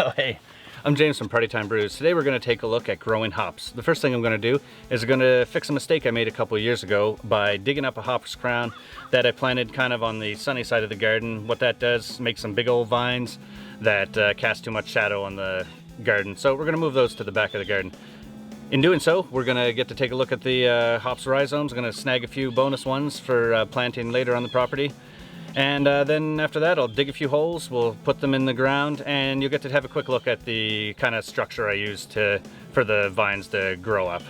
Oh, hey, I'm James from Party Time Brews. Today we're going to take a look at growing hops. The first thing I'm going to do is going to fix a mistake I made a couple of years ago by digging up a hops crown that I planted kind of on the sunny side of the garden. What that does, make some big old vines that cast too much shadow on the garden. So we're going to move those to the back of the garden. In doing so, we're going to get to take a look at the hops rhizomes. I'm going to snag a few bonus ones for planting later on the property. And then after that, I'll dig a few holes, we'll put them in the ground, and you'll get to have a quick look at the kind of structure I used for the vines to grow up.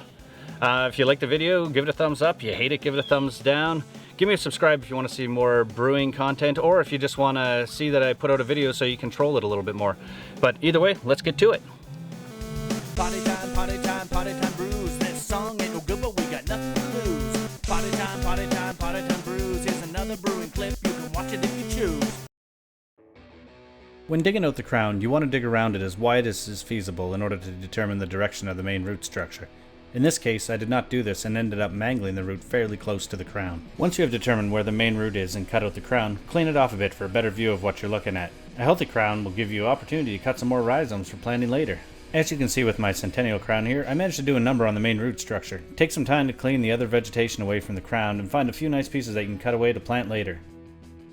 If you like the video, give it a thumbs up. You hate it, give it a thumbs down. Give me a subscribe if you want to see more brewing content, or if you just want to see that I put out a video so you control it a little bit more. But either way, let's get to it. Party time, party time, party time brews. This song ain't no good, but we got nothing to lose. Party time, party time, party time brews. Here's another brewing clip. You can watch it if you choose. When digging out the crown, you want to dig around it as wide as is feasible in order to determine the direction of the main root structure. In this case, I did not do this and ended up mangling the root fairly close to the crown. Once you have determined where the main root is and cut out the crown, clean it off a bit for a better view of what you're looking at. A healthy crown will give you opportunity to cut some more rhizomes for planting later. As you can see with my Centennial crown here, I managed to do a number on the main root structure. Take some time to clean the other vegetation away from the crown and find a few nice pieces that you can cut away to plant later.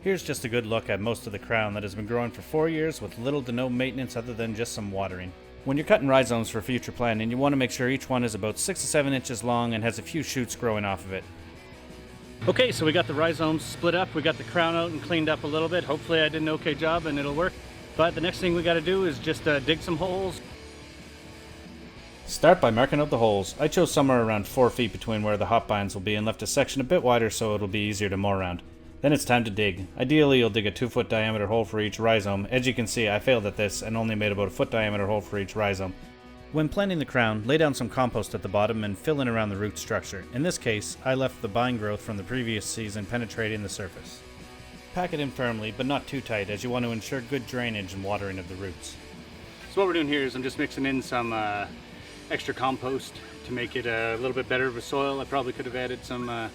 Here's just a good look at most of the crown that has been growing for 4 years with little to no maintenance other than just some watering. When you're cutting rhizomes for future planting, you want to make sure each one is about 6 to 7 inches long and has a few shoots growing off of it. Okay, so we got the rhizomes split up, we got the crown out and cleaned up a little bit. Hopefully I did an okay job and it'll work. But the next thing we got to do is just dig some holes. Start by marking out the holes. I chose somewhere around 4 feet between where the hop vines will be and left a section a bit wider so it'll be easier to mow around. Then it's time to dig. Ideally you'll dig a 2-foot diameter hole for each rhizome. As you can see, I failed at this and only made about a 1-foot diameter hole for each rhizome. When planting the crown, lay down some compost at the bottom and fill in around the root structure. In this case, I left the vine growth from the previous season penetrating the surface. Pack it in firmly, but not too tight, as you want to ensure good drainage and watering of the roots. So what we're doing here is I'm just mixing in some extra compost to make it a little bit better of a soil. I probably could have added some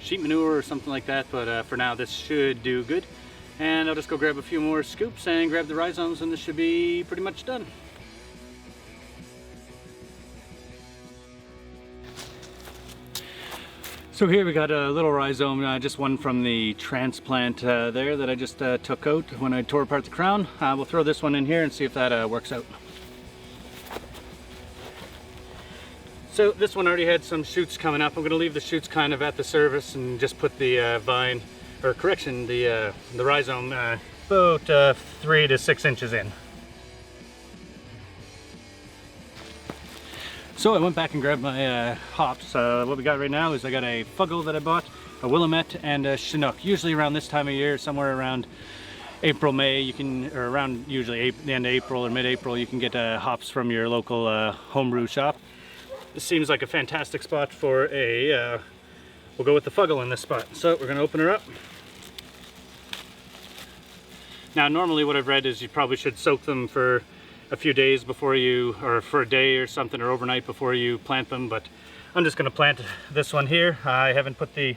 sheep manure or something like that, but for now this should do good. And I'll just go grab a few more scoops and grab the rhizomes, and this should be pretty much done. So here we got a little rhizome, just one from the transplant there that I just took out when I tore apart the crown. We'll throw this one in here and see if that works out. So this one already had some shoots coming up. I'm going to leave the shoots kind of at the surface and just put the the rhizome about 3 to 6 inches in. So I went back and grabbed my hops. What we got right now is I got a Fuggle that I bought, a Willemette, and a Chinook. Usually around this time of year, somewhere around April, May, you can, or around usually the end of April or mid-April, you can get hops from your local homebrew shop. This seems like a fantastic spot for a, we'll go with the Fuggle in this spot. So we're gonna open her up. Now normally what I've read is you probably should soak them for a few days before you, or for a day or something, or overnight before you plant them, but I'm just gonna plant this one here. I haven't put the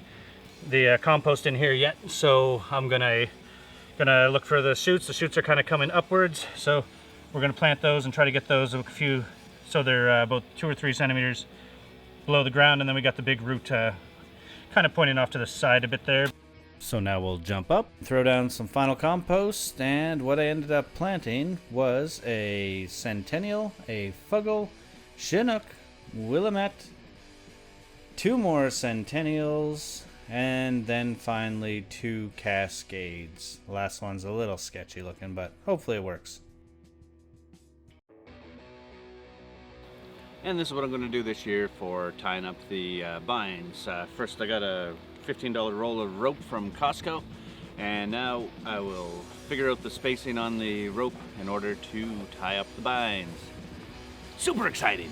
compost in here yet, so I'm gonna look for the shoots. The shoots are kind of coming upwards, so we're gonna plant those and try to get those a few, so they're about 2 or 3 centimeters below the ground, and then we got the big root kind of pointing off to the side a bit there. So now we'll jump up, throw down some final compost, and what I ended up planting was a Centennial, a Fuggle, Chinook, Willemette, 2 more Centennials, and then finally 2 Cascades. The last one's a little sketchy looking, but hopefully it works. And this is what I'm going to do this year for tying up the vines. First I got a $15 roll of rope from Costco, and now I will figure out the spacing on the rope in order to tie up the vines. Super exciting!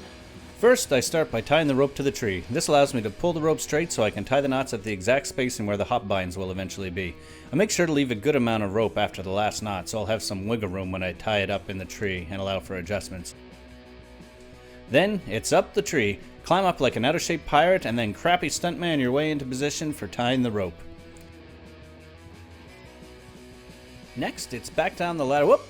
First, I start by tying the rope to the tree. This allows me to pull the rope straight so I can tie the knots at the exact spacing where the hop vines will eventually be. I make sure to leave a good amount of rope after the last knot so I'll have some wiggle room when I tie it up in the tree and allow for adjustments. Then, it's up the tree. Climb up like an out-of-shape pirate and then crappy stuntman your way into position for tying the rope. Next, it's back down the ladder. Whoop!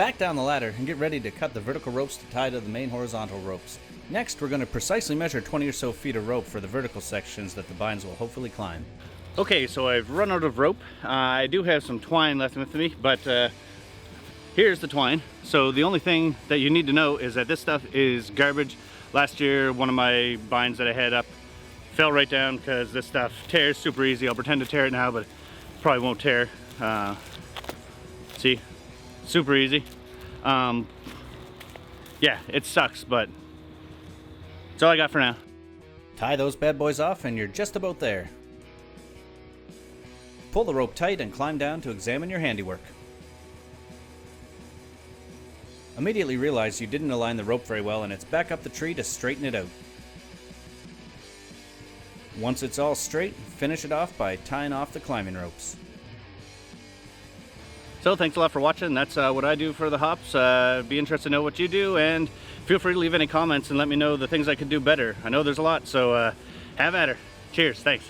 Back down the ladder and get ready to cut the vertical ropes to tie to the main horizontal ropes. Next, we're going to precisely measure 20 or so feet of rope for the vertical sections that the vines will hopefully climb. Okay, so I've run out of rope. I do have some twine left with me, but here's the twine. So the only thing that you need to know is that this stuff is garbage. Last year, one of my vines that I had up fell right down because this stuff tears super easy. I'll pretend to tear it now, but it probably won't tear. See? Super easy. Yeah, it sucks, but that's all I got for now. Tie those bad boys off and you're just about there. Pull the rope tight and climb down to examine your handiwork. Immediately realize you didn't align the rope very well and it's back up the tree to straighten it out. Once it's all straight, finish it off by tying off the climbing ropes. So thanks a lot for watching. That's what I do for the hops. Be interested to know what you do, and feel free to leave any comments and let me know the things I could do better. I know there's a lot, so have at her. Cheers, thanks.